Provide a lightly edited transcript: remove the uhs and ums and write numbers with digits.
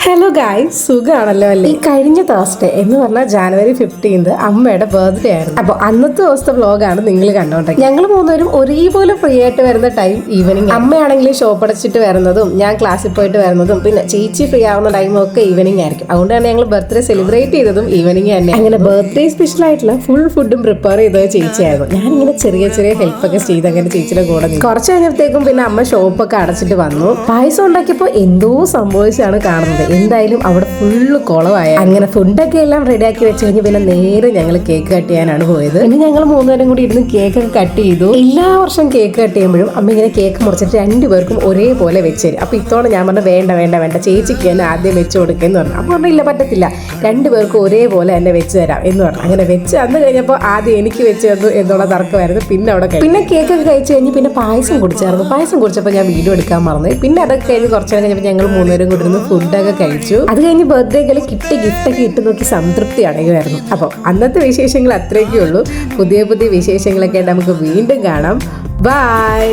Hello guys, സുഖമാണല്ലോ അല്ലേ? ഈ കഴിഞ്ഞ തേഴ്സ്ഡേ എന്ന് പറഞ്ഞാൽ January 15 അമ്മയുടെ ബർത്ത്ഡേ ആയിരുന്നു. അപ്പോൾ അന്നത്തെ ദിവസത്തെ വ്ലോഗാണ് നിങ്ങൾ കണ്ടോണ്ടിരിക്കുന്നത്. ഞങ്ങൾ മൂന്നുപേരും ഒരേപോലെ ഫ്രീ ആയിട്ട് വരുന്ന ടൈം ഈവനിങ്. അമ്മയാണെങ്കിൽ ഷോപ്പ് അടച്ചിട്ട് വരുന്നതും ഞാൻ ക്ലാസ്സിൽ പോയിട്ട് വരുന്നതും പിന്നെ ചേച്ചി ഫ്രീ ആവുന്ന ടൈമും ഒക്കെ ഈവനിങ് ആയിരിക്കും. അതുകൊണ്ട് തന്നെ ഞങ്ങൾ ബർത്ത്ഡേ സെലിബ്രേറ്റ് ചെയ്തതും ഈവനിങ് തന്നെ. അങ്ങനെ ബർത്ത്ഡേ സ്പെഷ്യൽ ആയിട്ടുള്ള ഫുൾ ഫുഡും പ്രിപ്പയർ ചെയ്തത് ചേച്ചിയായിരുന്നു. ഞാനിങ്ങനെ ചെറിയ ചെറിയ ഹെൽപ്പൊക്കെ ചെയ്ത് അങ്ങനെ ചേച്ചിയുടെ കൂടെ കുറച്ച് കഴിഞ്ഞപ്പോഴത്തേക്കും പിന്നെ അമ്മ ഷോപ്പൊക്കെ അടച്ചിട്ട് വന്നു. പായസം ഉണ്ടാക്കിയപ്പോൾ എന്തോ സംഭവിച്ചാണ് കാണുന്നത്. എന്തായാലും അവിടെ ഫുള്ള് കുളമായ. അങ്ങനെ ഫുഡൊക്കെ എല്ലാം റെഡിയാക്കി വെച്ച് കഴിഞ്ഞ് പിന്നെ നേരെ ഞങ്ങൾ കേക്ക് കട്ട് ചെയ്യാനാണ് പോയത്. പിന്നെ ഞങ്ങൾ മൂന്നുപേരും കൂടി ഇരുന്ന് കേക്കൊക്കെ കട്ട് ചെയ്തു. എല്ലാ വർഷം കേക്ക് കട്ട് ചെയ്യുമ്പോഴും അമ്മ ഇങ്ങനെ കേക്ക് മുറിച്ചിട്ട് രണ്ടുപേർക്കും ഒരേപോലെ വെച്ച് തരും. അപ്പൊ ഇത്തോടെ ഞാൻ പറഞ്ഞു വേണ്ട വേണ്ട വേണ്ട, ചേച്ചിക്ക് തന്നെ ആദ്യം വെച്ച് കൊടുക്കുമെന്ന് പറഞ്ഞു. അപ്പൊ പറഞ്ഞു ഇല്ല പറ്റത്തില്ല, രണ്ടുപേർക്കും ഒരേപോലെ തന്നെ വെച്ച് തരാം എന്ന് പറഞ്ഞു. അങ്ങനെ വെച്ച് അന്ന് കഴിഞ്ഞപ്പോൾ ആദ്യം എനിക്ക് വെച്ച് തന്നു എന്നുള്ള തർക്കമായിരുന്നു. പിന്നെ അവിടെ പിന്നെ കേക്കൊക്കെ കഴിച്ച് കഴിഞ്ഞ് പിന്നെ പായസം കുടിച്ചായിരുന്നു. പായസം കുടിച്ചപ്പോൾ ഞാൻ വീഡിയോ എടുക്കാൻ മറന്നു. പിന്നെ അതൊക്കെ കഴിഞ്ഞ് കുറച്ച് നേരം കഴിഞ്ഞപ്പോൾ ഞങ്ങൾ മൂന്നുപേരും കൂടി ഇരുന്ന് ഫുഡൊക്കെ കഴിച്ചു. അത് കഴിഞ്ഞ് ബർത്ത്ഡേകൾ കിട്ടിയ ഗിഫ്റ്റൊക്കെ ഇട്ട് നോക്കി സംതൃപ്തി അടയുമായിരുന്നു. അപ്പോൾ അന്നത്തെ വിശേഷങ്ങൾ അത്രയൊക്കെ ഉള്ളൂ. പുതിയ പുതിയ വിശേഷങ്ങളൊക്കെ ആയിട്ട് നമുക്ക് വീണ്ടും കാണാം. ബൈ.